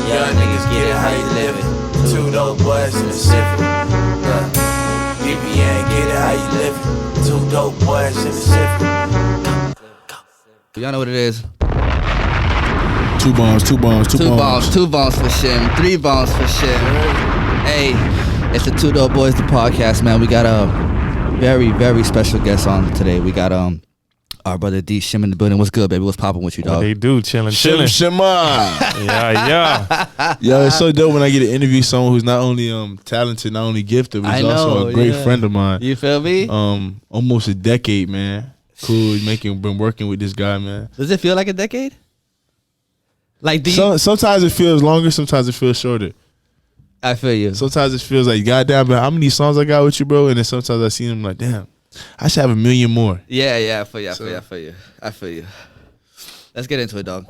Young niggas get it how you living. Two dope boys in the Pacific. DBN get it how you living. Two dope boys in the Pacific. Y'all know what it is. 2 bombs. 2 bombs for Shim. 3 bombs for Shim. Hey, it's the Two Dope Boys, the podcast, man. We got a very, very special guest on today. We got our brother D.Shim in the building. What's good, baby? What's popping with you, dog? What they do, chilling. Shim Wear. Yeah. Yo, it's so dope when I get to interview someone who's not only talented, not only gifted, but he's also a great friend of mine. You feel me? Almost a decade, man. Cool, been working with this guy, man. Does it feel like a decade? Like, sometimes it feels longer, sometimes it feels shorter. I feel you. Sometimes it feels like, goddamn, man, how many songs I got with you, bro? And then sometimes I see them like, damn, I should have 1 million more. Yeah, I feel you. Let's get into it, dog.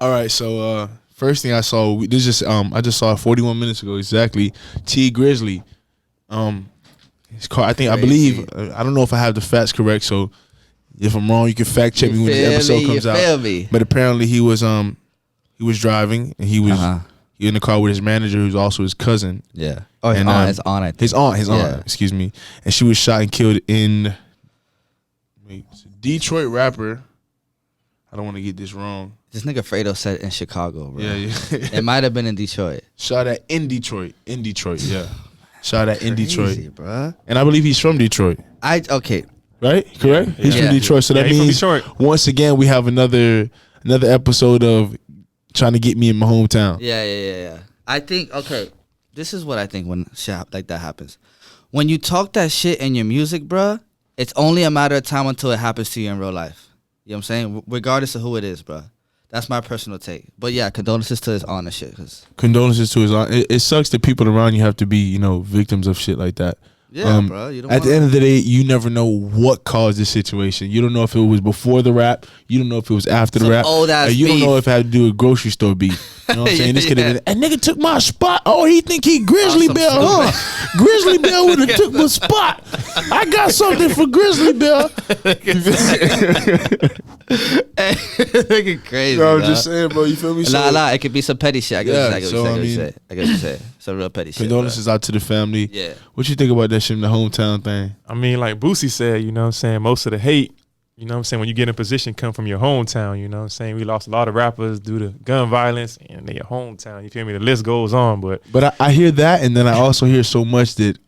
All right, so first thing I saw, I just saw it 41 minutes ago exactly. T Grizzly, it's called. I believe. I don't know if I have the facts correct. So if I'm wrong, you can fact check me when the episode comes out. Feel me? But apparently he was driving and he was in the car with his manager, who's also his cousin. Yeah. Oh, his aunt. I think. His aunt. Excuse me. And she was shot and killed in Detroit rapper. I don't want to get this wrong. This nigga Fredo said in Chicago, bro. Yeah. It might have been in Detroit. Shot at in Detroit, yeah. Shot at in Crazy, Detroit, bro. And I believe he's from Detroit. Okay. Right? Correct? He's from Detroit. So that means once again we have another episode of trying to get me in my hometown. Yeah. I think, this is what I think when shit like that happens. When you talk that shit in your music, bruh, it's only a matter of time until it happens to you in real life. You know what I'm saying? Regardless of who it is, bruh. That's my personal take. But yeah, condolences to his aunt and shit. Condolences to his aunt. It sucks that people around you have to be, victims of shit like that. Yeah, bro. You don't at the end of the day, you never know what caused the situation. You don't know if it was before the rap. You don't know if it was after the rap. You don't know if it had to do with grocery store beef. You know what I'm saying? This could have been, a nigga took my spot. Oh, he think he Grizzly Bell, huh? Grizzly Bell would have took my spot. I got something for Grizzly Bell. Nigga crazy. No, I'm just saying, bro. You feel me? Nah. It could be some petty shit. I guess you say. Some real petty shit. Condolences out to the family. Yeah. What you think about that shit, the hometown thing? I mean, like Boosie said, you know what I'm saying, most of the hate, you know what I'm saying, when you get in a position come from your hometown, you know what I'm saying? We lost a lot of rappers due to gun violence and their hometown. You feel me? The list goes on, but I hear that, and then I also hear so much that,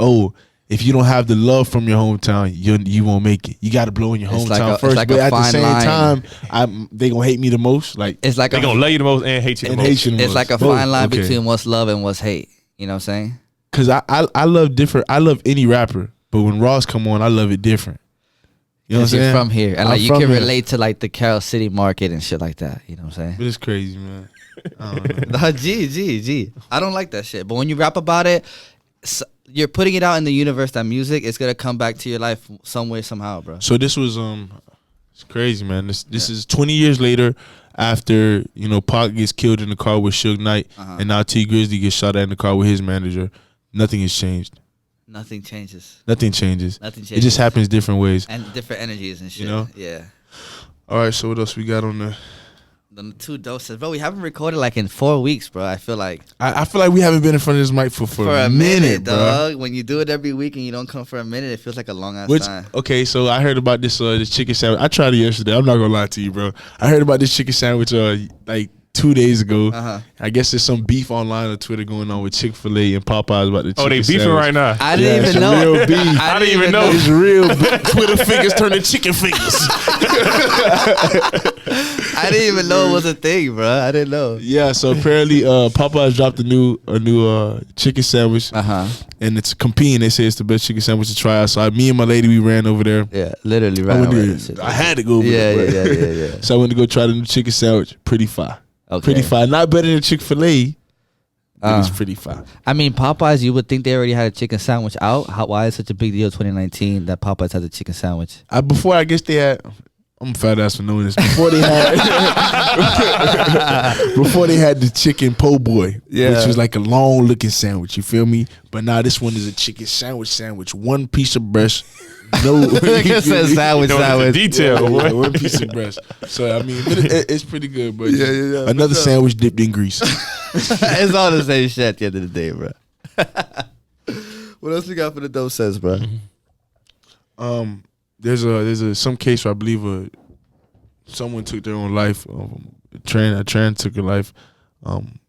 if you don't have the love from your hometown, you won't make it. You got to blow in your hometown first. But at the same time, they gonna hate me the most. Like it's like they gonna love you the most and hate you the most. It's like a fine line between what's love and what's hate. You know what I'm saying? Cause I love different. I love any rapper, but when Ross come on, I love it different. You know what I'm saying? You're from here, and like you can relate to like the Carroll City market and shit like that. You know what I'm saying? But it's crazy, man. G. I don't like that shit. But when you rap about it, you're putting it out in the universe that music is gonna come back to your life some way, somehow, bro. So this was it's crazy, man. This is 20 years later after Pac gets killed in the car with Suge Knight, and now T Grizzly gets shot at in the car with his manager. Nothing has changed. Nothing changes. It just happens different ways and different energies and shit. Yeah. All right. So what else we got on the two doses, bro? We haven't recorded like in 4 weeks, bro. I feel like we haven't been in front of this mic for a minute, dog. When you do it every week and you don't come for a minute, it feels like a long ass time. Okay, so I heard about this chicken sandwich. I tried it yesterday. I'm not gonna lie to you, bro. I heard about this chicken sandwich like 2 days ago. I guess there's some beef online on Twitter going on with Chick-fil-A and Popeyes about the chicken they beefing sandwich. right now. I didn't even know. Real beef. I didn't even know. It's real beef. Twitter fingers turning chicken fingers. I didn't even know it was a thing, bro. I didn't know. Yeah, so apparently Popeyes dropped a new chicken sandwich. And it's competing. They say it's the best chicken sandwich to try out. So me and my lady, we ran over there. Yeah, literally ran over there. I had to go over there. Yeah. So I went to go try the new chicken sandwich. Pretty fire. Okay. Pretty fire. Not better than Chick-fil-A. It's pretty fire. I mean, Popeyes, you would think they already had a chicken sandwich out. Why is it such a big deal 2019 that Popeyes has a chicken sandwich? Before, I guess they had... I'm a fat ass for knowing this. Before they had the chicken po' boy, which was like a long looking sandwich. You feel me? But now this one is a chicken sandwich. 1 piece of breast, no. Nigga said sandwich, sandwich. Detail. Yeah, one piece of breast. So I mean, but it's pretty good, bro. Yeah. Another sandwich dipped in grease. It's all the same shit at the end of the day, bro. What else you got for the dope says, bro? There's some case where I believe someone took their own life. A trans took her life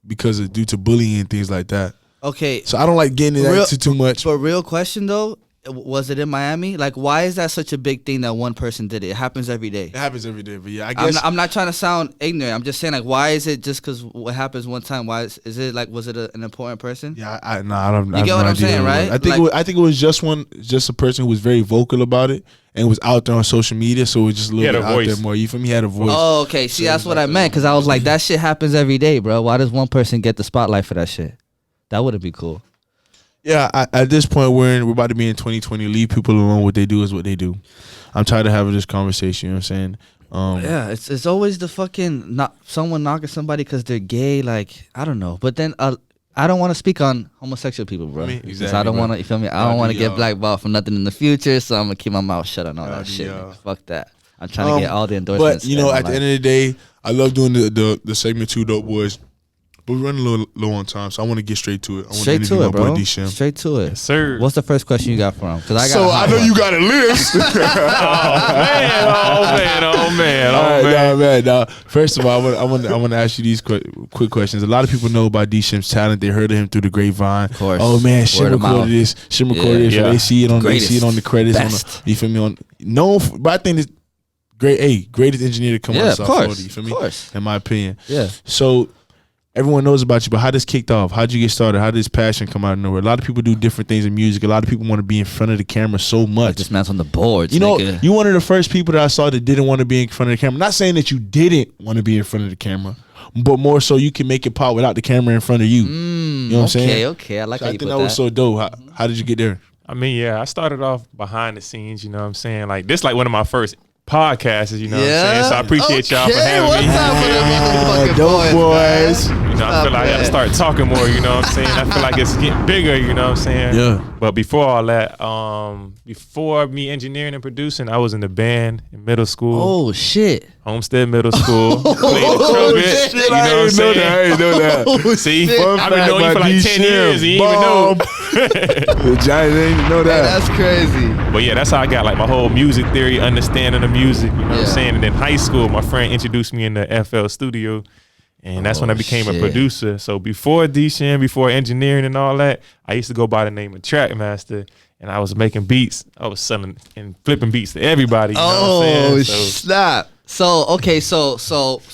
because of due to bullying and things like that. Okay. So I don't like getting into that too much. But real question though, was it in Miami? Like, why is that such a big thing that one person did it? It happens every day. It happens every day, but yeah, I guess I'm not trying to sound ignorant. I'm just saying, like, why is it just because what happens one time? Why is it like? Was it an important person? Yeah, I don't. You get what I'm saying, right? I think it was just a person who was very vocal about it and was out there on social media, so it was just a little bit out there more. You feel me? He had a voice. Oh, okay. See, that's what I meant, because I was like, that shit happens every day, bro. Why does one person get the spotlight for that shit? That wouldn't be cool. Yeah, at this point we're about to be in 2020. Leave people alone. What they do is what they do. I'm tired of having this conversation. You know what I'm saying? Yeah, it's always the fucking someone knocking somebody because they're gay. Like, I don't know. But then I don't want to speak on homosexual people, bro. Exactly. I don't want to. You feel me? I don't want to get blackballed for nothing in the future. So I'm gonna keep my mouth shut on all that shit. Fuck that. I'm trying to get all the endorsements. But you know, at the end of the day, I love doing the segment 2 Dope Boys. But we're running a little low on time, so I want to get straight to it. I want straight to it, bro. D.Shim. Straight to it, yes, sir. What's the first question you got for him? I know you got a list. Oh man. Nah. First of all, I want to ask you these quick questions. A lot of people know about D.Shim's talent. They heard of him through the grapevine. Of course. Oh man, Shim recorded this. Shim recorded this. Yeah. They see it on the credits. You feel me? But I think it's greatest engineer to come out of South Florida. You feel me? Of course. In my opinion. Yeah. So everyone knows about you, but how this kicked off? How'd you get started? How did this passion come out of nowhere? A lot of people do different things in music. A lot of people want to be in front of the camera so much. Like this man's on the boards. You know, you one of the first people that I saw that didn't want to be in front of the camera. Not saying that you didn't want to be in front of the camera, but more so you can make it pop without the camera in front of you. You know what I'm saying? Okay. I like so how I you think put that was so dope. How did you get there? I mean, yeah, I started off behind the scenes, you know what I'm saying? Like, this like one of my first podcasts, you know what I'm saying? So I appreciate y'all for having me. What's up with the motherfucking Dope Boys. You know, I feel like I gotta start talking more, you know what I'm saying? I feel like it's getting bigger, you know what I'm saying? Yeah. But before all that, before me engineering and producing, I was in the band in middle school. Oh shit. Homestead Middle School. Played the trumpet. Shit, You know what I'm saying? I didn't know that. See? Shit. I've been knowing you for like 10 years and you didn't even know. The Giants didn't know that. That's crazy. But yeah, that's how I got like my whole music theory, understanding of music, you know what I'm saying? And then high school, my friend introduced me in the FL studio. And that's when I became a producer. So before D.Shim, before engineering and all that, I used to go by the name of Trackmaster. And I was making beats. I was selling and flipping beats to everybody. You know what I'm saying? Snap. So okay, so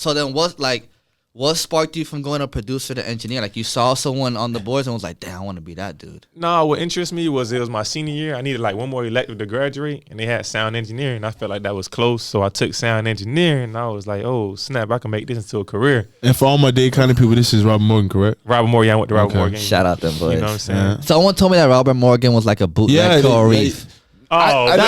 then what sparked you from going to producer to engineer? Like, you saw someone on the boards and was like, damn, I want to be that dude. No, what interested me was it was my senior year. I needed like one more elective to graduate, and they had sound engineering. I felt like that was close, so I took sound engineering, and I was like, oh, snap, I can make this into a career. And for all my day kind of people, this is Robert Morgan, correct? Robert Morgan, I went to Robert Morgan. Shout out them boys. You know what I'm saying? Yeah. Someone told me that Robert Morgan was like a bootleg Reef. Oh, man.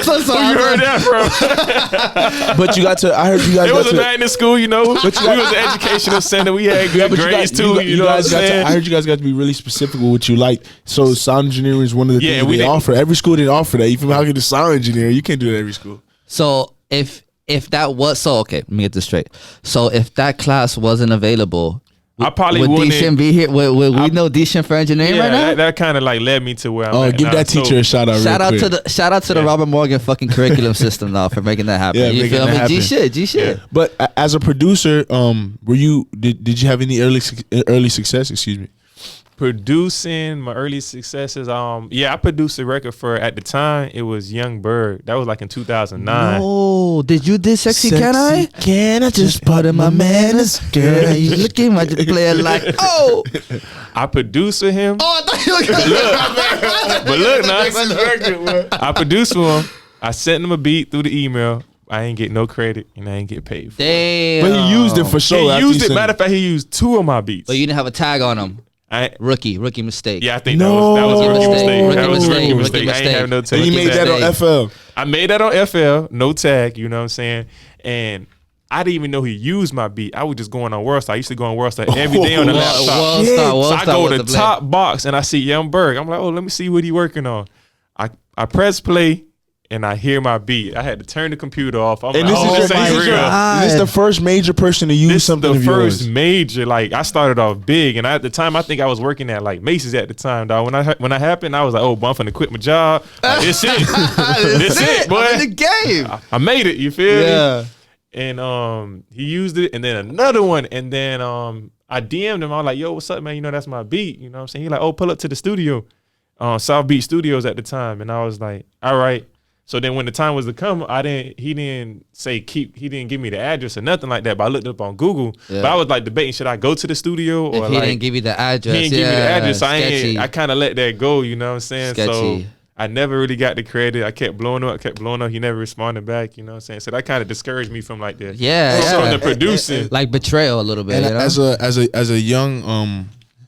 Who you heard that from? But you got to, I heard you guys It got was a to. night in school, you know. We was an educational center. We had good grades too, you know what I'm saying? I heard you guys got to be really specific with what you like. So sound engineering is one of the things they offer. Every school didn't offer that. You feel me? How can the sound engineer? You can't do that at every school. So if that was okay, let me get this straight. So if that class wasn't available, I probably would wouldn't. D.Shim be here? Would we know D.Shim for engineering right now? That kind of like led me to where I'm at. Give that teacher a shout out. Shout out to the Robert Morgan fucking curriculum system though for making that happen. Yeah, you feel me? G shit. Yeah. But as a producer, were you did you have any early success? Excuse me. Producing my early successes, I produced a record for, at the time it was Young Bird. That was like in 2009. Oh, did you did Sexy Can I? Can I just pardon my manners, Girl, you looking like the player like, oh. I produced with him. Oh, I thought you were But look now, I produced with him. I sent him a beat through the email. I ain't get no credit and I ain't get paid for it. Damn. But he used it for sure. He used it. Matter of fact, he used 2 of my beats. But you didn't have a tag on him. Rookie mistake. Yeah, I think that was a rookie mistake. That was a rookie mistake. I ain't have no tag. You made that on FL. I made that on FL, no tag, you know what I'm saying? And I didn't even know he used my beat. I was just going on Worldstar. I used to go on Worldstar every day on the laptop. So I go to the top box and I see Young Berg. I'm like, oh, let me see what he working on. I press play and I hear my beat. I had to turn the computer off. I'm and like, this is the first major person to use something of yours. The first major, like, I started off big, and at the time, I think I was working at like Macy's at the time, dog. When I happened, I was like, oh, boy, I'm finna quit my job. Like, this it. This it, boy. I'm in the game. I made it, you feel me? Yeah. And he used it, and then another one, and then I DM'd him. I was like, yo, what's up, man? You know, that's my beat. You know what I'm saying? He like, oh, pull up to the studio, South Dade Studios at the time. And I was like, all right. So then when the time was to come, he didn't give me the address or nothing like that, but I looked up on Google. Yeah. But I was like debating, should I go to the studio or if he didn't give you the address. He didn't give me the address. So I kind of let that go, you know what I'm saying? Sketchy. So I never really got the credit. I kept blowing up. He never responded back, you know what I'm saying? So that kind of discouraged me from like the from the producing. Like betrayal a little bit. And you know?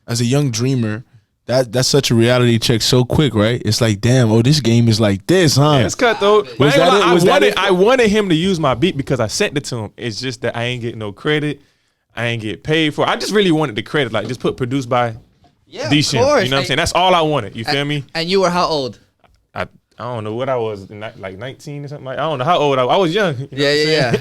as a young dreamer, that's such a reality check so quick, right? It's like, damn, this game is like this, huh? Yeah, it's cutthroat. I wanted him to use my beat because I sent it to him. It's just that I ain't get no credit. I ain't get paid for it. I just really wanted the credit, like just put produced by D.Shim. You know what I'm saying? That's all I wanted. You feel me? And you were how old? I don't know what I was, like 19 or something. Like, I don't know how old I was young. You know yeah.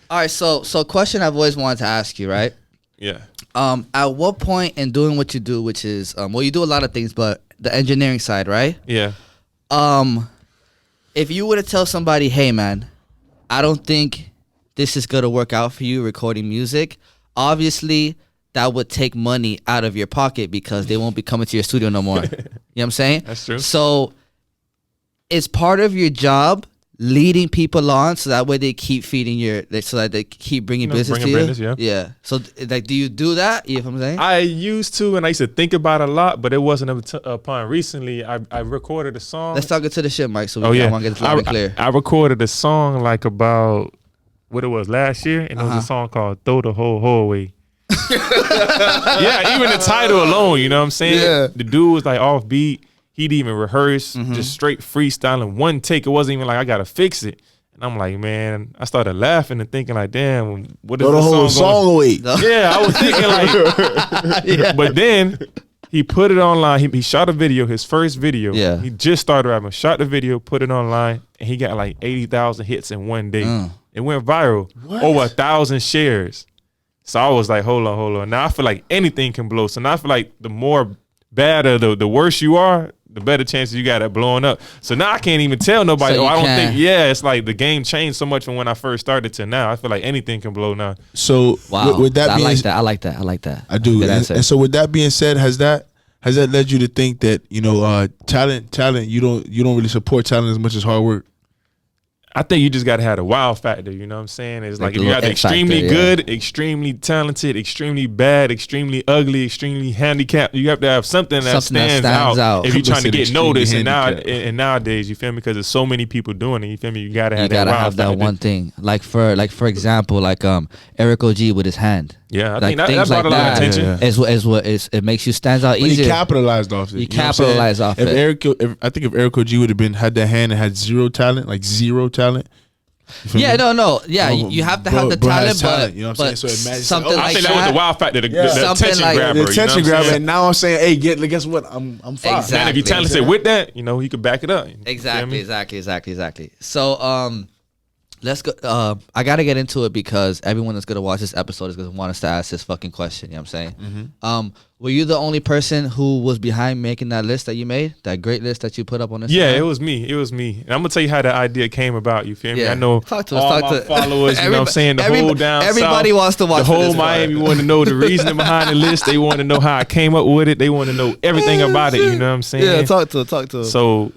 All right, so question I've always wanted to ask you, right? Yeah. At what point in doing what you do, which is you do a lot of things, but the engineering side, right? Yeah. If you were to tell somebody, hey man, I don't think this is gonna work out for you recording music, obviously that would take money out of your pocket because they won't be coming to your studio no more. You know what I'm saying? That's true. So it's part of your job leading people on so that way they keep feeding so that they keep bringing business to you. Yeah. So like, do you do that? You know what I'm saying? I used to, and I used to think about it a lot, but it wasn't upon recently. I recorded a song. Let's talk it to the shit, Mike. So I want to get this loud and clear. I recorded a song like about what it was last year, and it was a song called "Throw the Whole Hole Away." Yeah, even the title alone, you know what I'm saying? Yeah. The dude was like offbeat. He'd even rehearse, just straight freestyling, one take. It wasn't even like I gotta fix it. And I'm like, man, I started laughing and thinking like, damn, what is the whole song away? Yeah, I was thinking like, but then he put it online. He shot a video, his first video. Yeah, he just started rapping, shot the video, put it online, and he got like 80,000 hits in one day. It went viral, over 1,000 shares. So I was like, hold on. Now I feel like anything can blow. So now I feel like the more bad or the worse you are, the better chances you got at blowing up. So now I can't even tell nobody. I don't think. Yeah, it's like the game changed so much from when I first started to now. I feel like anything can blow now. So with that being, I like that. I do. And so with that being said, has that led you to think that talent you don't really support talent as much as hard work? I think you just got to have the wow factor. You know what I'm saying? It's like if you got extremely good, extremely talented, extremely bad, extremely ugly, extremely handicapped, you have to have something that stands out if you're trying to get noticed. And nowadays, you feel me? Because there's so many people doing it. You feel me? You got to have that wow factor. That one thing. Like for example, Eric OG with his hand. Yeah, I think that brought a lot of attention. It makes you stand out easier. He capitalized off it. He capitalized off it. I think if Eric OG would have had that hand and had zero talent. Yeah, no. Yeah, you have to have the talent, but you know what I'm saying? So something like that was the wow factor, the attention grabber. The attention grabber, and now I'm saying, hey, guess what? I'm fine. Exactly. And if you're talented with that, he could back it up. Exactly. So let's go. I gotta get into it because everyone that's gonna watch this episode is gonna want us to ask this fucking question. You know what I'm saying? Were you the only person who was behind making that list that you made? That great list that you put up on Instagram? Yeah, it was me. And I'm gonna tell you how the idea came about. You feel me? I know talk to all my followers. You know what I'm saying? The whole down everybody south, wants to watch the whole Miami want to know the reasoning behind the list. They want to know how I came up with it. They want to know everything about it. You know what I'm saying? Yeah, talk to them. So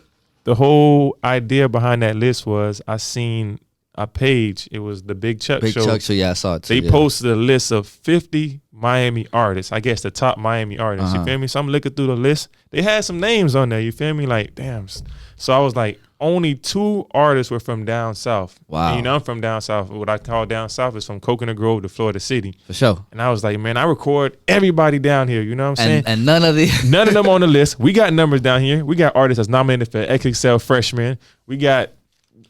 the whole idea behind that list was I seen a page. It was the Big Chuck Show. Yeah, I saw it too. They posted a list of 50 Miami artists. I guess the top Miami artists. You feel me? So I'm looking through the list. They had some names on there. You feel me? Like, damn. So I was like, only 2 artists were from down south. Wow. And I'm from down south. What I call down south is from Coconut Grove to Florida City. For sure. And I was like, man, I record everybody down here. You know what I'm saying? And none of them on the list. We got numbers down here. We got artists that's nominated for XXL Freshman. We got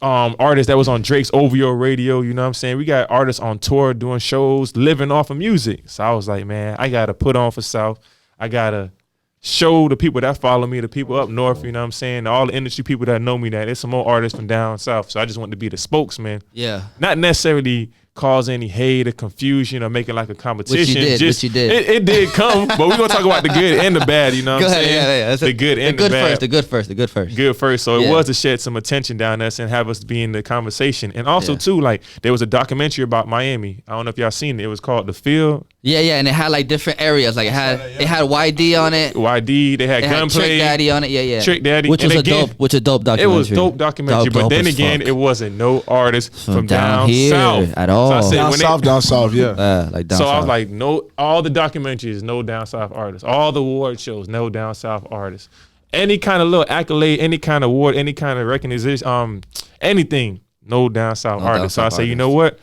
artists that was on Drake's OVO radio, you know what I'm saying? We got artists on tour doing shows, living off of music. So I was like, man, I gotta put on for South. I gotta show the people that follow me, the people up north, you know what I'm saying, all the industry people that know me, that there's some more artists from down south. So I just wanted to be the spokesman. Yeah. Not necessarily cause any hate or confusion or make it like a competition. Which you did. It did come, but we're gonna talk about the good and the bad, you know what I'm saying? Yeah. The good and the bad. The good first. Good first. So it was to shed some attention down us and have us be in the conversation. And also too, like there was a documentary about Miami. I don't know if y'all seen it. It was called The Field. Yeah, and it had like different areas. Like it had YD on it. YD, they had Gunplay. Trick Daddy on it. Yeah. Trick Daddy. Which was a dope documentary. It was dope documentary. But then again, it wasn't no artists from down here south at all. So I said, down south, yeah. Like down so south. I was like, no, all the documentaries, no down south artists. All the award shows, no down south artists. Any kind of little accolade, any kind of award, any kind of recognition, anything, no down south artists. So I say, you know what?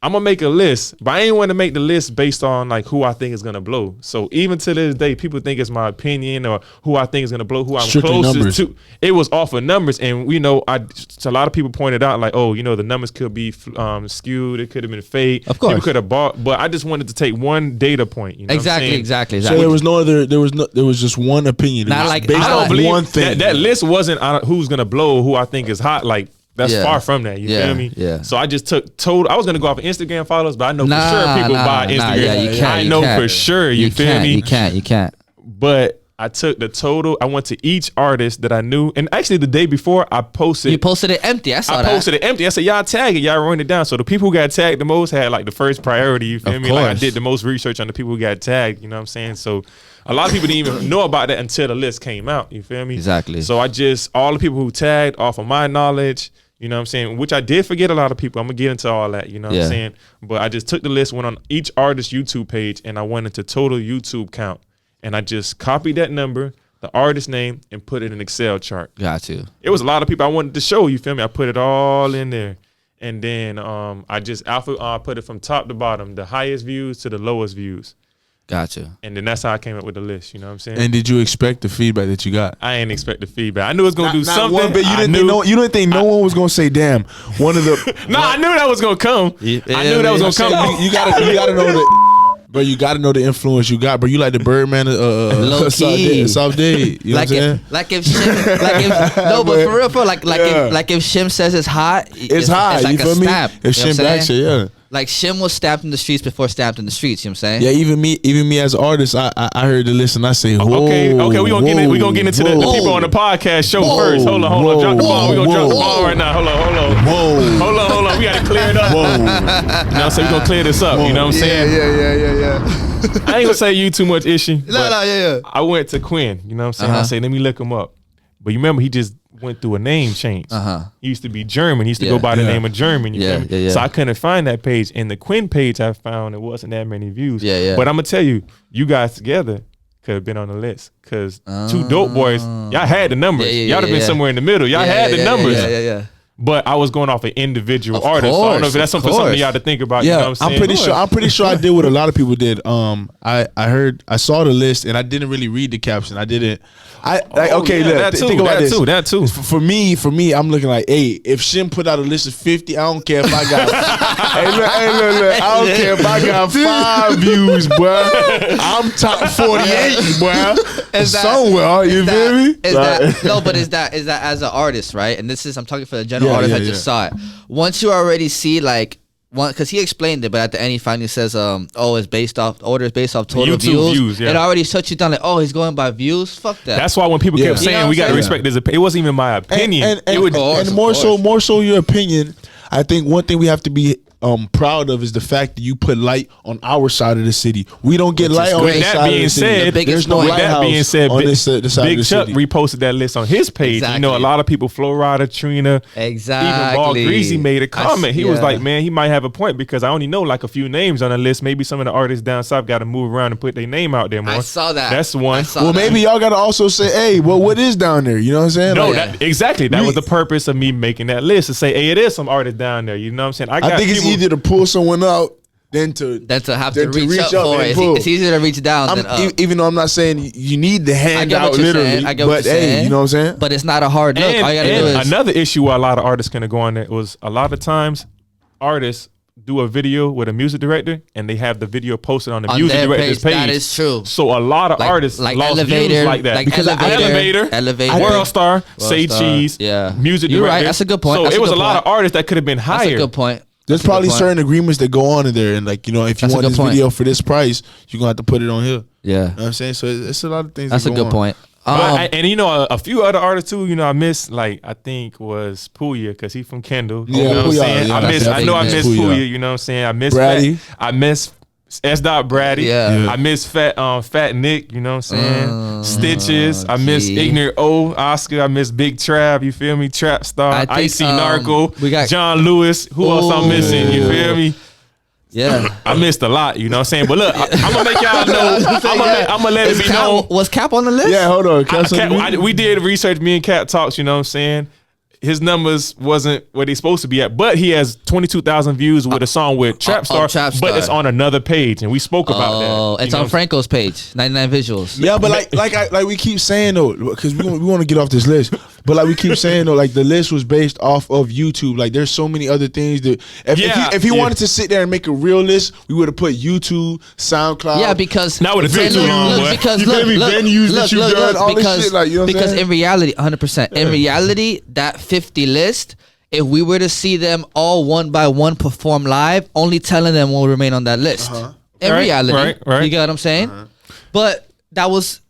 I'm gonna make a list, but I ain't want to make the list based on like who I think is gonna blow. So even to this day, people think it's my opinion or who I think is gonna blow, who I'm Strictly closest numbers. to. It was off of numbers, and a lot of people pointed out like, oh, the numbers could be skewed, it could have been fake. Of course, people could have bought, but I just wanted to take one data point. You know Exactly. So there was no other. There was just one opinion. Not like based I don't on believe one thing. that list wasn't who's gonna blow, who I think is hot. Like that's far from that. You feel me? Yeah. So I just took total. I was gonna go off of Instagram followers, but I know for sure people buy Instagram. Yeah, you can't, I know for sure. You feel me? You can't. But I took the total. I went to each artist that I knew, and actually the day before I posted. You posted it empty. I saw that. I posted it empty. I said, y'all tag it. Y'all wrote it down. So the people who got tagged the most had like the first priority. You feel me? Like I did the most research on the people who got tagged. You know what I'm saying? So a lot of people didn't even know about that until the list came out. You feel me? Exactly. So all the people who tagged off of my knowledge, you know what I'm saying? Which I did forget a lot of people. I'm going to get into all that, you know what I'm saying? But I just took the list, went on each artist's YouTube page, and I went into total YouTube count. And I just copied that number, the artist name, and put it in an Excel chart. Got you. It was a lot of people I wanted to show, you feel me? I put it all in there. And then I just put it from top to bottom, the highest views to the lowest views. Gotcha. And then that's how I came up with the list, you know what I'm saying? And did you expect the feedback that you got? I ain't expect the feedback. I knew it was gonna do something. One bit. You didn't think no one was gonna say, "Damn, one of the." I knew that was gonna come. I knew that was gonna come. You gotta know that. Bro, you gotta know the influence you got, bro. You like the Birdman, low key, South Dade. You know what I'm saying? But for real, if Shim says it's hot, it's hot. Like you feel a me? stamp. If Shim back shit, yeah. Like Shim was stamped in the streets before stamped in the streets. You know what I'm saying? Yeah, even me as an artist, I heard the list and I say, whoa, okay, we gonna get into the people on the podcast show first. Hold on, drop the ball. We gonna drop the ball right now. Hold on. We gotta clear it up. You know what I'm saying? We gonna clear this up. You know what I'm saying? Yeah. I ain't gonna say you too much, Ishy. Yeah. I went to Quin. You know what I'm saying? I say, let me look him up. But you remember he just went through a name change. He used to be German. He used to go by the name of German. You feel me? So I couldn't find that page. And the Quin page I found, it wasn't that many views. But I'm gonna tell you, you guys together could have been on the list. Cause two Dope Boyz, y'all had the numbers. Y'all have been somewhere in the middle. Y'all had the numbers. Yeah. But I was going off an individual artist. Course, so I don't know if that's something y'all to think about. Yeah, you know what I'm saying? I'm pretty sure I did what a lot of people did. I saw the list and I didn't really read the caption. I didn't. Think about this. That too. For me, I'm looking like, hey, if Shim put out a list of 50, I don't care if I got. hey, look, I don't care if I got 5 views, boy. I'm top 48, boy. Somewhere, you feel me? But is that as an artist, right? And this is, I'm talking for the general artist. I just saw it. Once you already see like. Because he explained it, but at the end he finally says, it's based off total YouTube views. It already shuts you down like, he's going by views. Fuck that. That's why when people kept saying we gotta respect his opinion, it wasn't even my opinion. And more so your opinion. I think one thing we have to be proud of is the fact that you put light on our side of the city. We don't get light on this side of the city. There's no lighthouse on this side of the city. Big Chuck reposted that list on his page. Exactly. You know, a lot of people, Flo Rida, Trina, exactly. even Ball Greasy made a comment. He was like, man, he might have a point because I only know like a few names on the list. Maybe some of the artists down south got to move around and put their name out there more. I saw that. That's one. Maybe y'all got to also say, hey, well, what is down there? You know what I'm saying? No, exactly. That was the purpose of me making that list, to say, hey, it is some artists down there. You know what I'm saying? I think it's easier to pull someone out than to have to reach up for it. It's easier to reach down than up. Even though I'm not saying you need the hand out literally. I get what you're saying. You know what I'm saying? But it's not a hard look. All you gotta do is another issue where a lot of artists gonna go on there was a lot of times artists do a video with a music director and they have the video posted on the music director's page. That is true. So a lot of artists lost views like that. Because Elevator, World Star, Say Cheese, music director. You're right. That's a good point. So it was a lot of artists that could have been higher. That's a good point. There's probably certain agreements that go on in there, and like, you know, if you want this video for this price, you're gonna have to put it on here. Yeah, you know what I'm saying. So it's a lot of things. That's a good point. And you know, a few other artists too. You know, I miss, like, I think was Puya, because he's from Kendall. You know what I'm saying? I miss Puya. You know what I'm saying? I miss Brady. I miss S. Brady. Yeah. I miss Fat Nick. You know what I'm saying? Stitches. I miss Ignorant O. Oscar. I miss Big Trap. You feel me? Trap Star. Icy Narco. We got John Lewis. Who else I'm missing? You feel me? Yeah, I missed a lot, you know what I'm saying? But look, I'm gonna make y'all know. I'm gonna let it be known. Was Cap on the list? Yeah, hold on. We did research. Me and Cap talks, you know what I'm saying? His numbers wasn't where they supposed to be at, but he has 22,000 views with a song with Trap Star, but it's on another page, and we spoke about that. Oh, it's on Franco's page, 99 visuals. Yeah, but like we keep saying though, because we want to get off this list, but like we keep saying though, like the list was based off of YouTube. Like there's so many other things that if he wanted to sit there and make a real list, we would have put YouTube, SoundCloud. Yeah, because that would have been too long. Because venues that you've done, all this shit, like, you know what I'm saying? Because in reality, 100%, in reality, that 50 list, if we were to see them all one by one perform live, only telling them will remain on that list. In reality, right. You get what I'm saying? But that was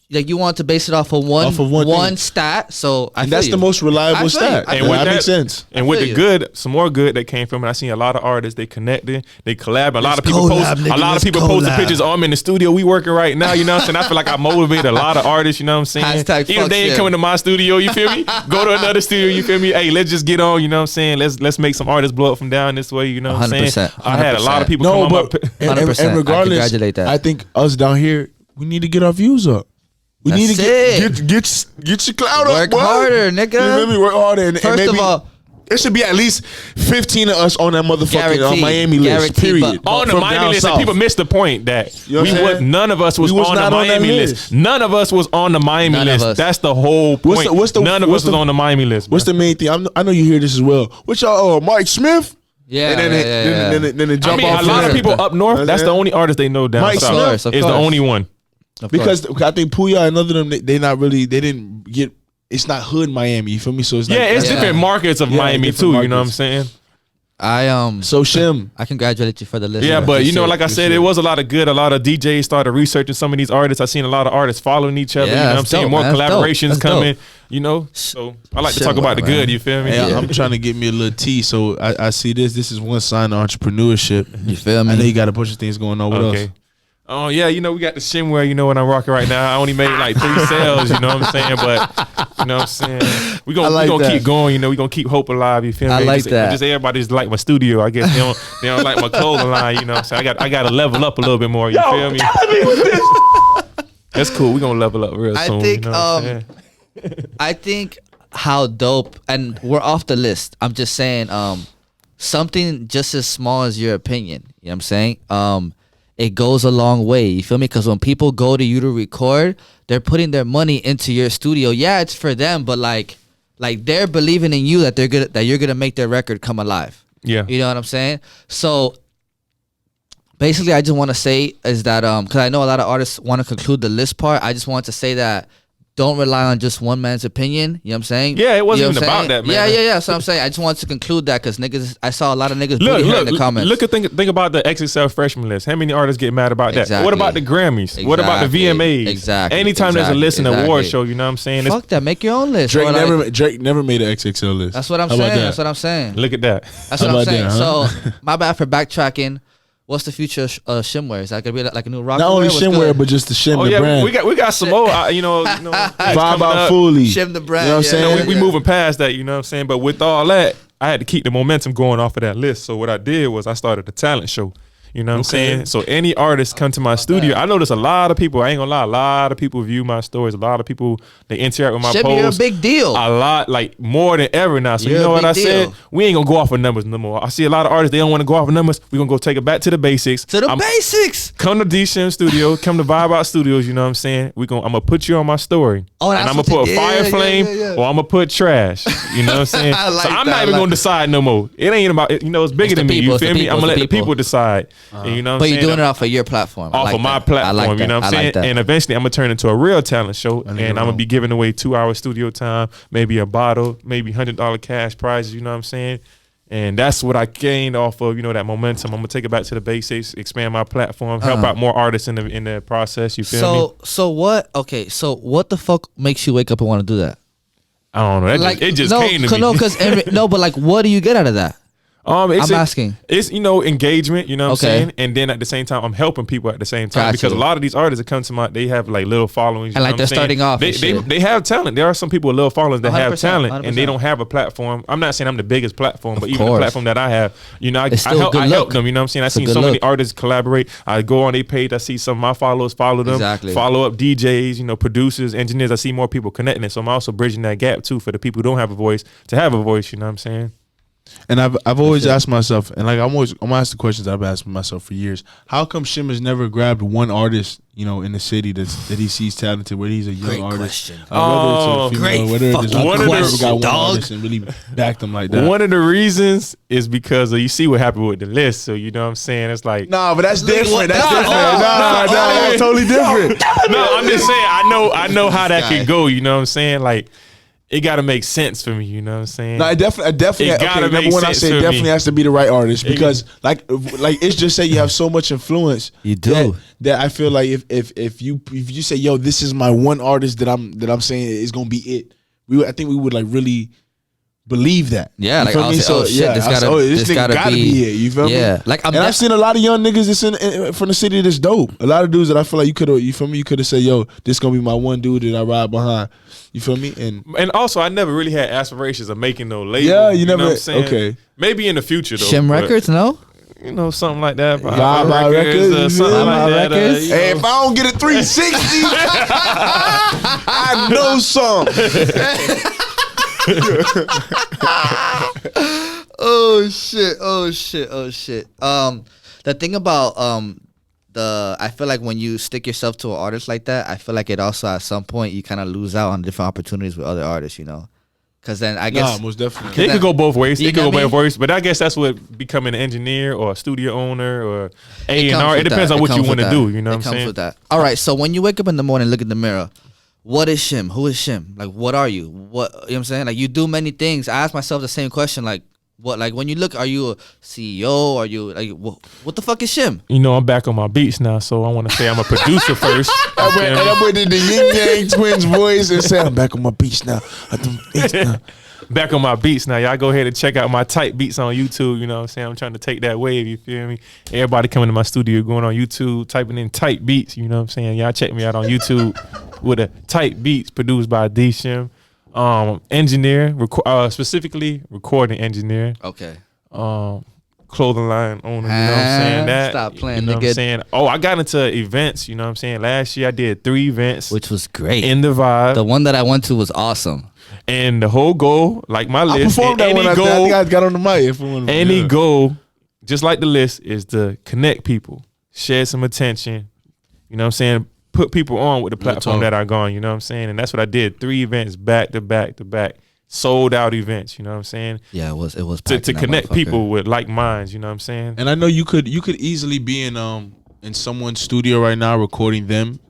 you want to base it off of one stat, so that's the most reliable stat. And that makes sense. And with the good, some more good that came from it. I seen a lot of artists, they connected, they collab. A lot of people posted pictures. Oh, I'm in the studio, we working right now. You know what I'm saying? I feel like I motivated a lot of artists. You know what I'm saying? Even if they ain't coming to my studio, you feel me? Go to another studio. You feel me? Hey, let's just get on. You know what I'm saying? Let's make some artists blow up from down this way. You know what I'm saying? I had a lot of people come on my. 100%. And regardless, I think us down here, we need to get our views up. We need to get your clout up. Work harder, nigga. You feel me? Work harder. And First of all, there should be at least 15 of us on that motherfucking Miami list. Period. On the Miami list, and people missed the point that none of us was on the Miami list. None of us was on the Miami list. That's the whole point. None of us was on the Miami list. What's the main thing? I know you hear this as well. What y'all? Mike Smith. Yeah, and then they jump off. A lot of people up north. That's the only artist they know down south. Is the only one. Because I think Puya and other them, they didn't get. It's not hood Miami. You feel me? So it's it's different markets of Miami too. Markets. You know what I'm saying? So Shim, I congratulate you for the list. Yeah, but you know, like I said, it was a lot of good. A lot of DJs started researching some of these artists. I seen a lot of artists following each other. You know what I'm saying? More collaborations coming. You know, so I like to talk about the good. You feel me? Hey, I'm trying to get me a little tea. So I see this. This is one sign of entrepreneurship. You feel me? I know you got a bunch of things going on with us. Oh yeah, you know, we got the Shim Wear, you know what I'm rocking right now. I only made like 3 sales, you know what I'm saying? But you know what I'm saying? We gonna keep going, you know, we gonna keep hope alive, you feel me? I like that. Just everybody's like my studio. I guess they don't like my clothing line, you know what I'm saying? I gotta level up a little bit more, you feel me? That's cool. We gonna level up real soon. Think you know I think how dope, and we're off the list. I'm just saying, something just as small as your opinion, you know what I'm saying? It goes a long way, you feel me? Because when people go to you to record, they're putting their money into your studio. Yeah, it's for them, but like they're believing in you that you're gonna make their record come alive. Yeah, you know what I'm saying? So basically, I just want to say is that because I know a lot of artists want to conclude the list part. I just want to say that don't rely on just one man's opinion. You know what I'm saying? Yeah, it wasn't even about that, man. Yeah. So I'm saying I just want to conclude that because niggas, I saw a lot of niggas booty in the comments. Think about the XXL freshman list. How many artists get mad about that? Exactly. What about the Grammys? Exactly. What about the VMAs? Exactly. Anytime there's a list in an award show, you know what I'm saying? Fuck that. Make your own list. Drake never made an XXL list. That's what I'm saying. That's what I'm saying. Look at that. That's what I'm saying. So my bad for backtracking. What's the future of Shim Wear? Is that gonna be like a new rock? Not only Shim Wear, but just the Shim, the brand. We got some more. You know, VibeOut fully. Shim the brand. You know what I'm saying? We moving past that. You know what I'm saying? But with all that, I had to keep the momentum going off of that list. So what I did was I started a talent show. You know what I'm saying? So any artist come to my studio, I notice a lot of people, I ain't gonna lie, a lot of people view my stories. A lot of people, they interact with my posts. You're a big deal. A lot, like more than ever now. So you know what I said? We ain't gonna go off of numbers no more. I see a lot of artists, they don't want to go off of numbers. We gonna go take it back to the basics. Basics. Come to D.Shim studio, come to VibeOut Studios, you know what I'm saying? I'm gonna put you on my story. Oh, that's and I'm gonna put a fire flame or I'm gonna put trash. You know what I'm saying? So I'm not even gonna decide no more. It ain't about, it's bigger than me. You feel me? I'm gonna let the people decide. And you know what I'm saying? But you're doing it off of your platform. Off of my platform, you know what I'm saying? And eventually I'm gonna turn into a real talent show and I'm gonna be giving away 2-hour studio time, maybe a bottle, maybe $100 cash prizes, you know what I'm saying? And that's what I gained off of, that momentum. I'm gonna take it back to the basics, expand my platform, help out more artists in the process. You feel me? So what? Okay, so what the fuck makes you wake up and want to do that? I don't know. It just came to me. But like, what do you get out of that? I'm asking. It's engagement, you know what I'm saying, and then at the same time I'm helping people at the same time because a lot of these artists that come to they have like little followings, and like they're starting off. They have talent. There are some people with little followings that have talent 100%. And they don't have a platform. I'm not saying I'm the biggest platform, but even the platform that I have, I help them. You know what I'm saying? I seen so many artists collaborate. I go on their page. I see some of my followers follow them. Exactly. Follow up DJs, producers, engineers. I see more people connecting it. So I'm also bridging that gap too for the people who don't have a voice to have a voice. You know what I'm saying? And I've always asked myself, and like I'm gonna ask the questions I've asked myself for years. How come Shim has never grabbed one artist, in the city that he sees talented, where he's a young artist? Question. Whether it's a female, whether it's question, got one artist and really backed them like that. One of the reasons is because you see what happened with the list. So you know what I'm saying? It's like but that's different. That's totally different. No, I'm just saying I know how that can go. You know what I'm saying? Like. It got to make sense for me, you know what I'm saying? No, it definitely. Number one, I say it definitely has to be the right artist because, like it's just say you have so much influence. You do that I feel like if you say, yo, this is my one artist that I'm saying is gonna be it. I think we would like really believe that. Yeah, you like I'll say, so, shit, this nigga gotta be it. You feel me? Yeah, like I've seen a lot of young niggas that's from the city that's dope. A lot of dudes that I feel like you could have. You feel me? You could have said, yo, this gonna be my one dude that I ride behind. You feel me? And also, I never really had aspirations of making no label. Yeah, you never. Know what I'm saying? Okay, maybe in the future though. Shim Records, no. Something like that. VibeOut Records, something like that. Hey, if I don't get a 360, I know some. Oh shit. The thing about I feel like when you stick yourself to an artist like that, I feel like it also at some point you kind of lose out on different opportunities with other artists, Because then I guess most definitely it could go both ways. It could go both ways, but I guess that's what becoming an engineer or a studio owner or A&R. It depends on what you want to do. You know what I'm saying? With that. All right. So when you wake up in the morning, look in the mirror. What is Shim? Who is Shim? Like, what are you? What you know what I'm saying? Like, you do many things. I ask myself the same question. Like, what? Like, when you look, are you a CEO? Are you like what the fuck is Shim? I'm back on my beats now, so I want to say I'm a producer first. I went in the Yin Yang Twins voice and said, I'm back on my beats now. Back on my beats now. Y'all go ahead and check out my tight beats on YouTube. You know what I'm saying? I'm trying to take that wave, you feel me? Everybody coming to my studio, going on YouTube, typing in tight beats, you know what I'm saying? Y'all check me out on YouTube with a tight beats produced by D.Shim. Engineer, specifically recording engineer. Okay. Clothing line owner, you know what I'm saying? That, stop playing, you know what I'm saying? Oh, I got into events, you know what I'm saying? Last year I did 3 events. Which was great. In the vibe. The one that I went to was awesome. And the whole goal, like my list, I performed that one. I think I got on the mic. Any goal, just like the list, is to connect people, share some attention, you know what I'm saying? Put people on with the platform that are going, you know what I'm saying? And that's what I did. 3 events back to back to back. Sold out events, you know what I'm saying? Yeah, it was to connect people with like minds, you know what I'm saying? And I know you could easily be in someone's studio right now recording them,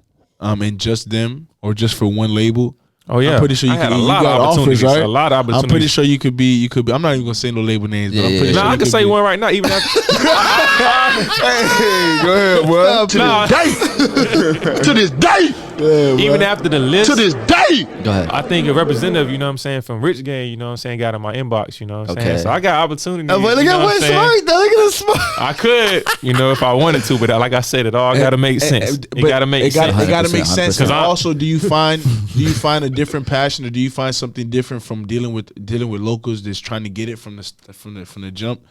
and just them or just for one label. Oh yeah, I'm pretty sure you could. A lot of opportunities, offers, right? A lot of opportunities. I'm pretty sure you could be. I'm not even gonna say no label names, but I'm pretty sure. I can say one right now. Even after. Hey, go ahead, boy. To this day. Yeah, even after the list. To this day. Go ahead. I think a representative, you know what I'm saying, from Rich Gang, you know what I'm saying, got in my inbox, you know what I'm saying. So I got opportunities. Look at what smart. Look at the smart. I could, if I wanted to, but like I said, it all got to make sense. It got to make sense. It got to make sense. And also, do you find a different passion, or do you find something different from dealing with locals that's trying to get it from the jump?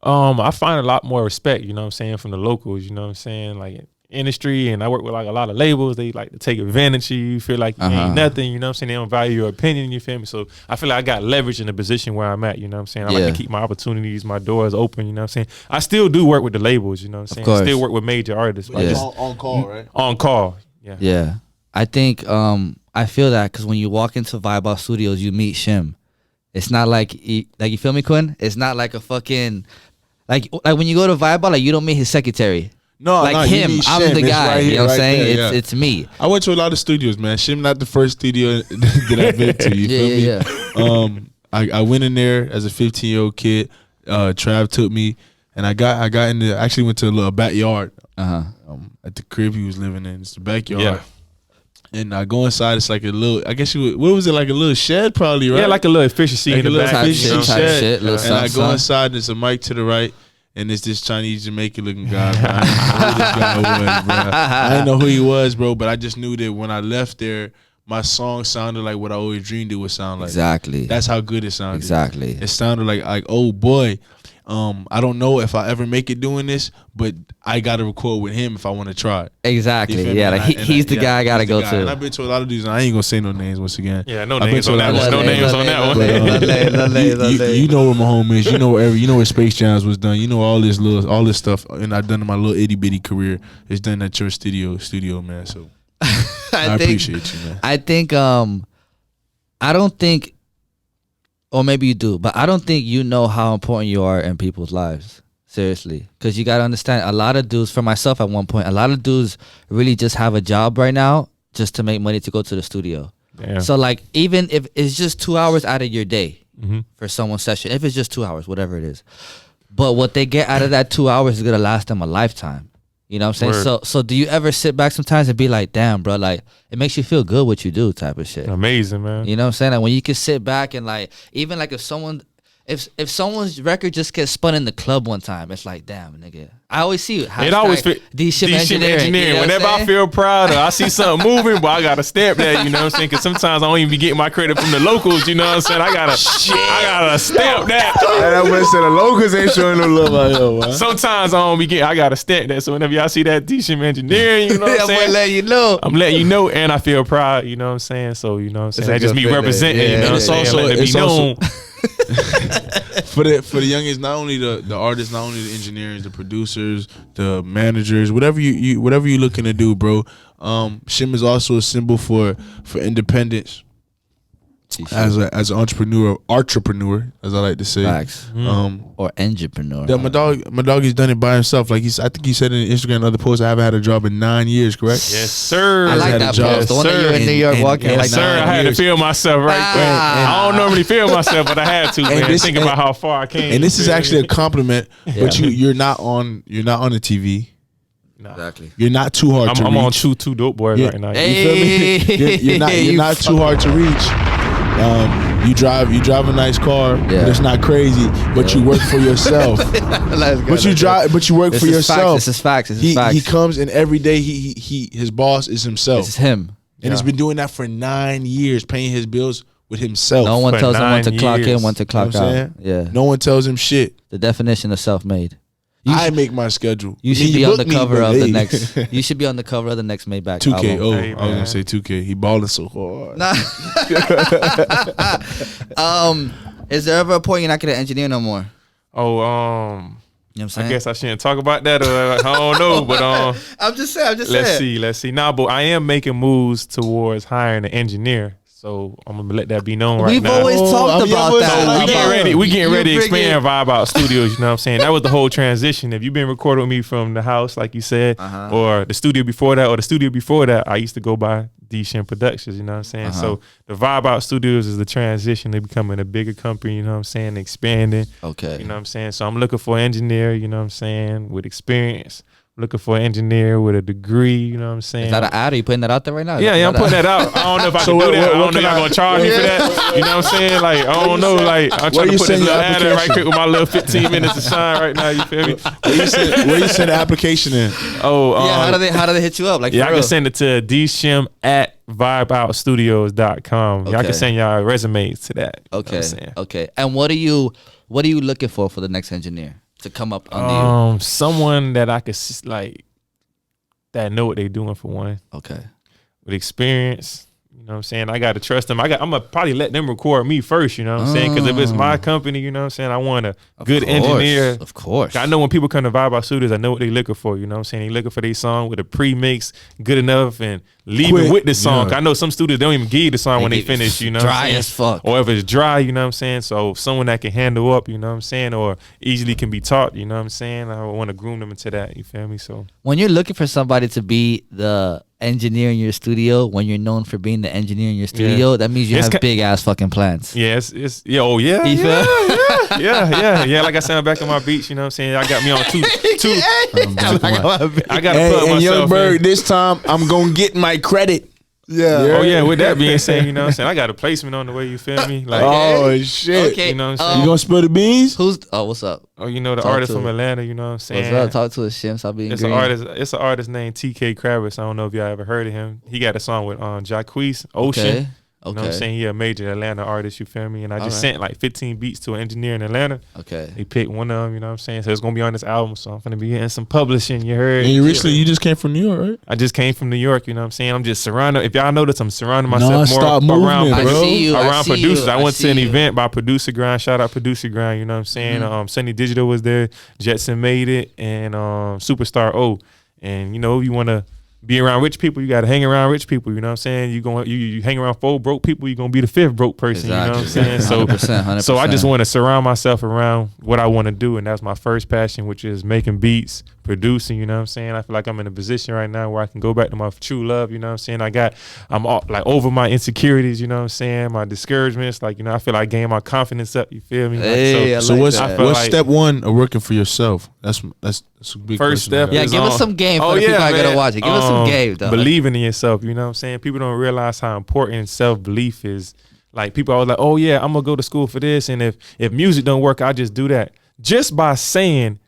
I find a lot more respect, you know what I'm saying, from the locals, you know what I'm saying, like industry, and I work with like a lot of labels. They like to take advantage of you, feel like you ain't nothing, you know what I'm saying, they don't value your opinion, you feel me? So I feel like I got leverage in the position where I'm at, you know what I'm saying. I like to keep my opportunities, my doors open, you know what I'm saying. I still do work with the labels, you know what I'm saying. I still work with major artists. But on call, right? On call, yeah. I think I feel that because when you walk into VibeOut Studios, you meet Shim. It's not like you feel me, Quin? It's not like a fucking like when you go to VibeOut, like you don't meet his secretary. No, like him, I'm the guy. Right here, you know what I'm saying? There, it's me. I went to a lot of studios, man. Shim not the first studio that I've been to. You feel me? I went in there as a 15-year-old kid. Trav took me, and I got in there. I actually went to a little backyard. At the crib he was living in. It's the backyard. Yeah. And I go inside. It's like a little. I guess what was it, like a little shed, probably, right? Yeah, like a little efficiency like in the back. Efficiency shed. And I go inside. There's a mic to the right. And it's this Chinese Jamaican looking guy. Bro. I didn't know who this guy was, bro. I didn't know who he was, bro. But I just knew that when I left there, my song sounded like what I always dreamed it would sound like. Exactly. That's how good it sounded. Exactly. It sounded like oh boy. I don't know if I ever make it doing this, but I got to record with him if I want to try it. Exactly. Yeah, like he's the guy I got to go to. And I've been to a lot of dudes, and I ain't going to say no names once again. Yeah, no names on that one. No names on that one. You know where my home is. You know where Space Jams was done. You know all this stuff, and I've done in my little itty bitty career. It's done at your studio, man. So I appreciate you, man. I think I don't think, or maybe you do, but I don't think you know how important you are in people's lives. Seriously. Because you got to understand, a lot of dudes, for myself at one point, a lot of dudes really just have a job right now just to make money to go to the studio. Yeah. So like, even if it's just 2 hours out of your day for someone's session, if it's just 2 hours, whatever it is. But what they get out of that 2 hours is going to last them a lifetime. You know what I'm saying? So do you ever sit back sometimes and be like, damn, bro, like, it makes you feel good what you do type of shit. Amazing, man. You know what I'm saying? Like, when you can sit back and like, even like if someone's record just gets spun in the club one time, it's like, damn, nigga. I always see it. It always fit D.Shim engineering. You know whenever I feel proud or I see something moving, but I gotta stamp that, you know what I'm saying? Because sometimes I don't even be getting my credit from the locals, you know what I'm saying? I gotta stamp that. That man said the locals ain't showing no love out here, man. Sometimes I gotta stamp that. So whenever y'all see that D.Shim engineering, you know what I'm saying? I'm letting you know. I'm letting you know, and I feel proud, you know what I'm saying? So, you know what I'm saying? That's just me representing, you know what I'm saying? Letting it be known. For the youngest, not only the artists, not only the engineers, the producers, the managers, whatever you looking to do, bro. Shim is also a symbol for independence. As an entrepreneur, as I like to say. Facts. Or entrepreneur. Yeah, my dog has done it by himself. Like I think he said in Instagram other post, I haven't had a job in 9 years, correct? Yes, sir. I like that post. The one that you're in New York walking. Yes, sir. I had to feel myself right there. I don't normally feel myself, but I had to, man. Think about how far I came. And this is actually a compliment, but you're not on the TV. No. Exactly. You're not too hard to reach. I'm on two Dope Boyz right now. You feel me? You're not too hard to reach. You drive a nice car, but it's not crazy. But you work for yourself. But you work for yourself. This is facts. He comes and every day his boss is himself. It's him. And he's been doing that for 9 years, paying his bills with himself. No one tells him when to clock in, when to clock out. Yeah. No one tells him shit. The definition of self-made. I make my schedule. You should be on the cover of the next. You should be on the cover of the next Maybach 2K. album. Oh, I was gonna say 2K. He balling so hard. Nah. Is there ever a point you're not gonna engineer no more? Oh, you know what I'm saying? I guess I shouldn't talk about that. I don't know, but I'm just saying. Let's see. Nah, but I am making moves towards hiring an engineer. So I'm gonna let that be known right now. We've always talked about that. We getting ready to expand VibeOut Studios. You know what I'm saying? That was the whole transition. If you've been recording with me from the house, like you said, or the studio before that, I used to go by D.Shim Productions. You know what I'm saying? So the VibeOut Studios is the transition to becoming a bigger company. You know what I'm saying? Expanding. Okay. You know what I'm saying? So I'm looking for an engineer. You know what I'm saying? With experience. Looking for an engineer with a degree, you know what I'm saying? Is that an ad? Are you putting that out there right now? Yeah, I'm putting that out. I don't know if I can do that. I don't know if y'all gonna charge me for that. You know what I'm saying? Like, I don't know. Like, I'm trying to put this little ad in right quick with my little 15 minutes of shine right now. You feel me? Where you send the application in? How do they hit you up? Like, I can send it to D.Shim at VibeOutStudios.com. Y'all can send y'all resumes to that. Okay. Okay. And what are you looking for the next engineer? to come up under you? Someone that I could that know what they doing for one. Okay. With experience. You know what I'm saying? I got to trust them. I'm going to probably let them record me first, you know what I'm saying? Because if it's my company, you know what I'm saying, I want a good engineer. Of course. I know when people come to VibeOut Studios, I know what they looking for, you know what I'm saying? They looking for their song with a pre-mix, good enough, and leaving with the song. Yeah. I know some studios, they don't even give you the song when they finish, you know what I'm saying? Dry as fuck. Or if it's dry, you know what I'm saying? So someone that can handle up, you know what I'm saying? Or easily can be taught, you know what I'm saying? I want to groom them into that, you feel me? So when you're looking for somebody to be the engineer in your studio, when you're known for being the engineer in your studio, that means you have big ass fucking plans. Yeah, yeah. Like I said, I'm back on my beats, you know what I'm saying? I got me on two. I got to put myself in. Young Bird, this time I'm gonna get my credit. Yeah. Oh yeah. With that being said, you know what I'm saying, I got a placement on the way. You feel me? Like, oh shit. Okay. You know what I'm saying? You gonna spill the beans? What's up? Oh, you know the artist from Atlanta. You know what I'm saying? What's up? Talk to us, Shim. Stop being green. It's an artist named TK Kravitz. I don't know if y'all ever heard of him. He got a song with Jacquees Ocean. Okay. You know what I'm saying? He a major Atlanta artist, you feel me? And I just sent like 15 beats to an engineer in Atlanta. Okay. He picked one of them, you know what I'm saying? So it's going to be on this album, so I'm going to be getting some publishing, you heard? And you just came from New York, right? I just came from New York, you know what I'm saying? I'm just surrounded. If y'all notice, I'm surrounding myself Non-stop more movement, around producers. I went to an you. event by Producer Grind. Shout out Producer Grind, you know what I'm saying? Sunny Digital was there. Jetson Made It, and Superstar O. And, you know, you want to be around rich people, you got to hang around rich people, you know what I'm saying? You hang around 4 broke people, you're going to be the 5th broke person, exactly. You know what I'm saying? 100%. So I just want to surround myself around what I want to do, and that's my first passion, which is making beats, producing, you know what I'm saying? I feel like I'm in a position right now where I can go back to my true love, you know what I'm saying? I'm all, like over my insecurities, you know what I'm saying? My discouragements, like, you know, I feel like I gained my confidence up, you feel me? Hey, so what's step one of working for yourself? That's a big first step. Yeah, give us some game for the people I gotta watch it. Give us some game, though. Believing in yourself, you know what I'm saying? People don't realize how important self-belief is. Like, people are like, oh yeah, I'm gonna go to school for this, and if music don't work, I'll just do that. Just by saying,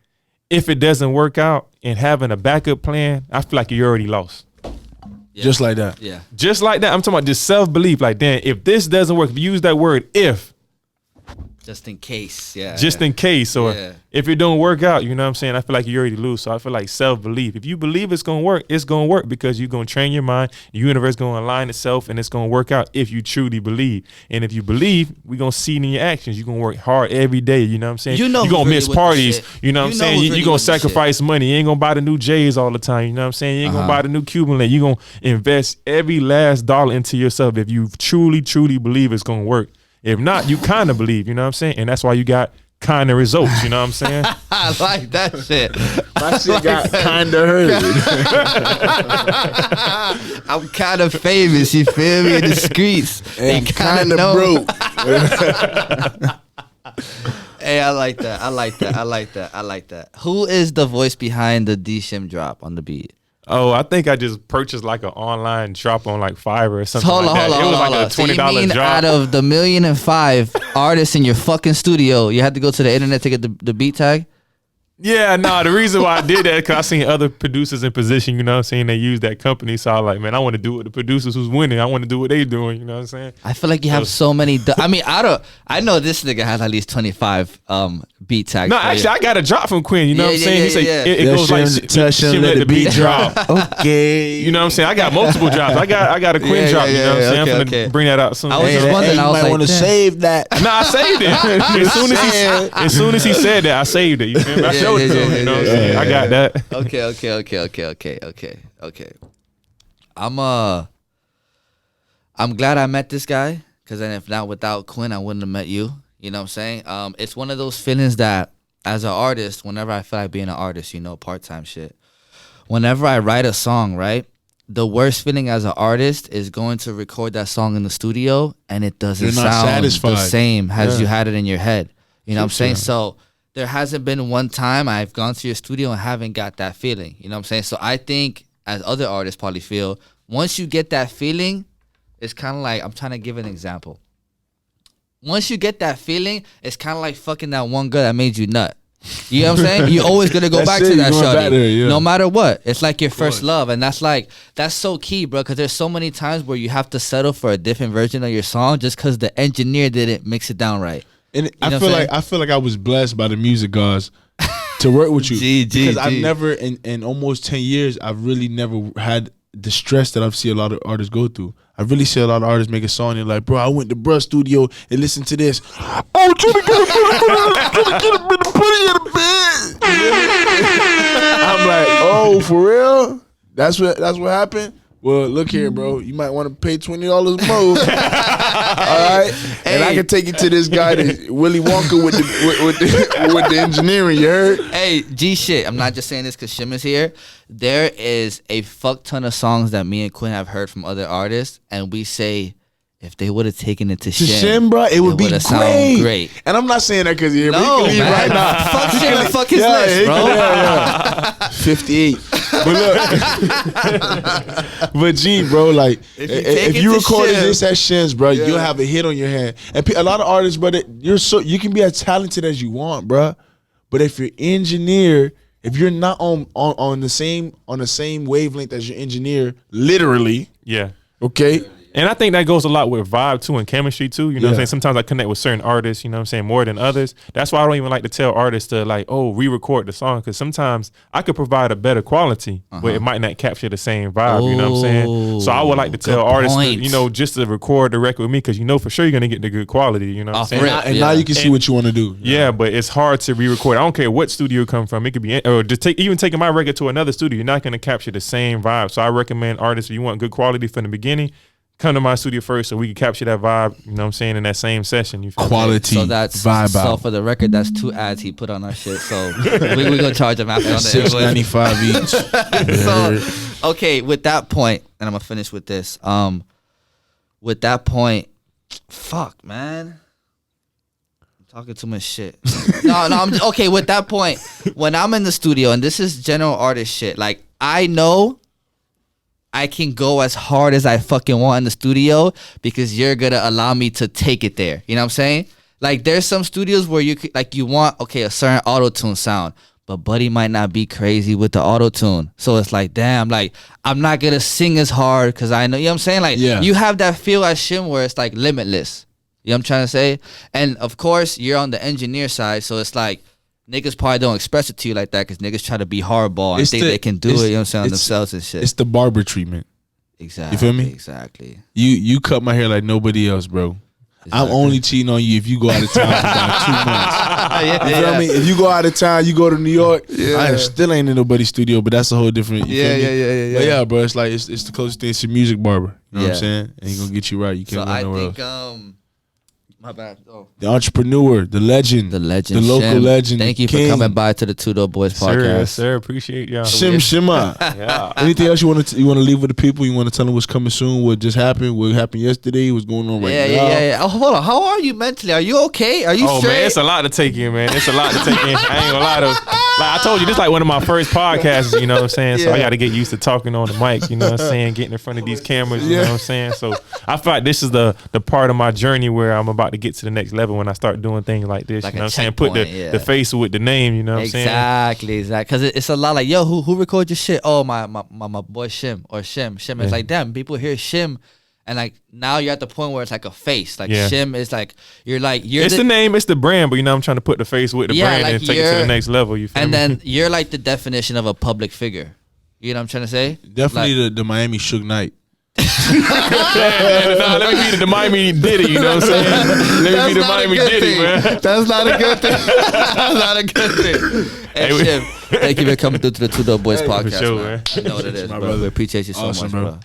if it doesn't work out and having a backup plan, I feel like you're already lost. Yeah. Just like that. Yeah. Just like that. I'm talking about just self-belief. Like, damn, if this doesn't work, if you use that word if. Just in case, yeah. Just in case, or if it don't work out, you know what I'm saying? I feel like you already lose. So I feel like self-belief. If you believe it's gonna work because you're gonna train your mind, the universe gonna align itself, and it's gonna work out if you truly believe. And if you believe, we're gonna see it in your actions. You're gonna work hard every day, you know what I'm saying? You know you're gonna really miss parties, you know what I'm saying? You're gonna sacrifice money. You ain't gonna buy the new J's all the time, you know what I'm saying? You ain't gonna buy the new Cuban link. You're gonna invest every last dollar into yourself if you truly, truly believe it's gonna work. If not, you kind of believe, you know what I'm saying? And that's why you got kind of results, you know what I'm saying? I like that shit. My shit got kind of hurt. I'm kind of famous, you feel me? In the streets. And kind of broke. Hey, I like that. Who is the voice behind the D.Shim drop on the beat? Oh, I think I just purchased like an online drop on like Fiverr or something Hold on. It was like a $20 so you mean drop. out of the 1,000,005 artists in your fucking studio, you had to go to the internet to get the beat tag? Yeah, no, the reason why I did that because I seen other producers in position, you know what I'm saying, they use that company. So I was like, man, I want to do what the producers who's winning. I want to do what they doing, you know what I'm saying? I feel like you have so many. I know this nigga has at least 25 beat tags. No, actually, I got a drop from Quin, you know what I'm saying? He said it goes like, Shim let the beat drop. Okay. You know what I'm saying? I got multiple drops. I got a Quin drop, you know what I'm saying? I'm finna bring that out soon. I was just wondering, you might want to save that. No, I saved it. As soon as he said that, I saved it. You feel me? I showed it to him. You know what I'm saying? I got that. Okay. I'm glad I met this guy, because then if not without Quin, I wouldn't have met you. You know what I'm saying? It's one of those feelings that as an artist, whenever I feel like being an artist, you know, part-time shit. Whenever I write a song, right? The worst feeling as an artist is going to record that song in the studio and it doesn't sound satisfied. The same as you had it in your head. You know what I'm saying? So there hasn't been one time I've gone to your studio and haven't got that feeling. You know what I'm saying? So I think, as other artists probably feel, once you get that feeling, it's kind of like, I'm trying to give an example. Once you get that feeling, it's kind of like fucking that one girl that made you nut. You know what I'm saying? You're always going to go back to that shorty. No matter what. It's like your first love. And that's so key, bro, because there's so many times where you have to settle for a different version of your song just because the engineer didn't mix it down right. And I feel like I was blessed by the music gods to work with you. Because I've never in almost 10 years, I've really never had the stress that I've seen a lot of artists go through. I really see a lot of artists make a song and they're like, bro, I went to bruh studio and listened to this. Oh, trying to get a bit of putty in the bed. I'm like, oh, for real? That's what happened? Well, look here, bro. You might want to pay $20 more. All right, and I can take you to this guy, Willy Wonka, with the engineering. You heard? Hey, G shit. I'm not just saying this because Shim is here. There is a fuck ton of songs that me and Quin have heard from other artists, and we say if they would have taken it to Shim, bro, it would be great. And I'm not saying that because you're here. No, man. Right now. Fuck Shim and fuck his list, bro. 58. But look, but G, bro, like if you recorded this at Shim's, bro, you'll have a hit on your hand. And a lot of artists, brother, you can be as talented as you want, bro. But if your engineer, if you're not on the same wavelength as your engineer, literally, okay. And I think that goes a lot with vibe too and chemistry too. You know what I'm saying? Sometimes I connect with certain artists, you know what I'm saying, more than others. That's why I don't even like to tell artists to like, oh, re-record the song. Because sometimes I could provide a better quality, but it might not capture the same vibe, you know what I'm saying? So I would like to tell artists, to, just to record the record with me because you know for sure you're going to get the good quality, you know what I'm saying? And now you can see what you want to do. Yeah, but it's hard to re-record. I don't care what studio you come from. It could be, or just even taking my record to another studio, you're not going to capture the same vibe. So I recommend artists, if you want good quality from the beginning, come to my studio first so we can capture that vibe, you know what I'm saying, in that same session. You feel quality so that's vibe so out. For the record, that's 2 ads he put on our shit. So we're gonna charge him after on the $6.95 each. So okay, with that point, and I'm gonna finish with this. With that point, fuck, man. I'm talking too much shit. No, I'm okay, with that point, when I'm in the studio, and this is general artist shit, like I know I can go as hard as I fucking want in the studio because you're gonna allow me to take it there. You know what I'm saying? Like there's some studios where you could, like you want a certain auto-tune sound, but Buddy might not be crazy with the auto-tune. So it's like, damn, like I'm not gonna sing as hard because I know, you know what I'm saying? Like you have that feel at Shim where it's like limitless. You know what I'm trying to say? And of course you're on the engineer side, so it's like niggas probably don't express it to you like that because niggas try to be hardball and think they can do it, you know what I'm saying, on themselves and shit. It's the barber treatment. Exactly. You feel me? Exactly. You cut my hair like nobody else, bro. Exactly. I'm only cheating on you if you go out of town for about 2 months. You feel me? If you go out of town, you go to New York, I still ain't in nobody's studio, but that's a whole different, you feel me? But yeah, bro, it's like, it's the closest thing to music barber. You know what I'm saying? And he gonna get you right. You can't go nowhere else. My bad. The entrepreneur, the legend, the local Shim. legend. Thank you for coming by to the Dope Boyz podcast. Yes, sir. Appreciate y'all. Shima. Anything else you want to leave with the people? You want to tell them what's coming soon? What just happened? What happened yesterday? What's going on right now? Yeah. Oh, hold on. How are you mentally? Are you okay? Are you straight? Man, it's a lot to take in, man. It's a lot to take in. I ain't gonna lie to. Like I told you, this is like one of my first podcasts. You know what I'm saying? So I got to get used to talking on the mic. You know what I'm saying? Getting in front of these cameras. You know what I'm saying? So I feel like this is the part of my journey where I'm about to get to the next level when I start doing things like this. Like you know what I'm saying? Put the face with the name. You know what I'm saying? Exactly. Because it's a lot like, yo, who records your shit? Oh, my boy Shim or Shim. Shim is like, damn, people hear Shim. And like now you're at the point where it's like a face. Like Shim is like you're it's the name, it's the brand, but you know I'm trying to put the face with the brand and take it to the next level. You feel me? And then you're like the definition of a public figure. You know what I'm trying to say? Definitely like, the Miami Suge Knight. Let me be the Miami Diddy, you know what I'm saying? Let me be the Miami Diddy, man. That's not a good thing. That's not a good thing. Hey, Shim, thank you for coming through to the Dope Boyz podcast, for sure, man. You know what it is, bro. We appreciate you so much, bro.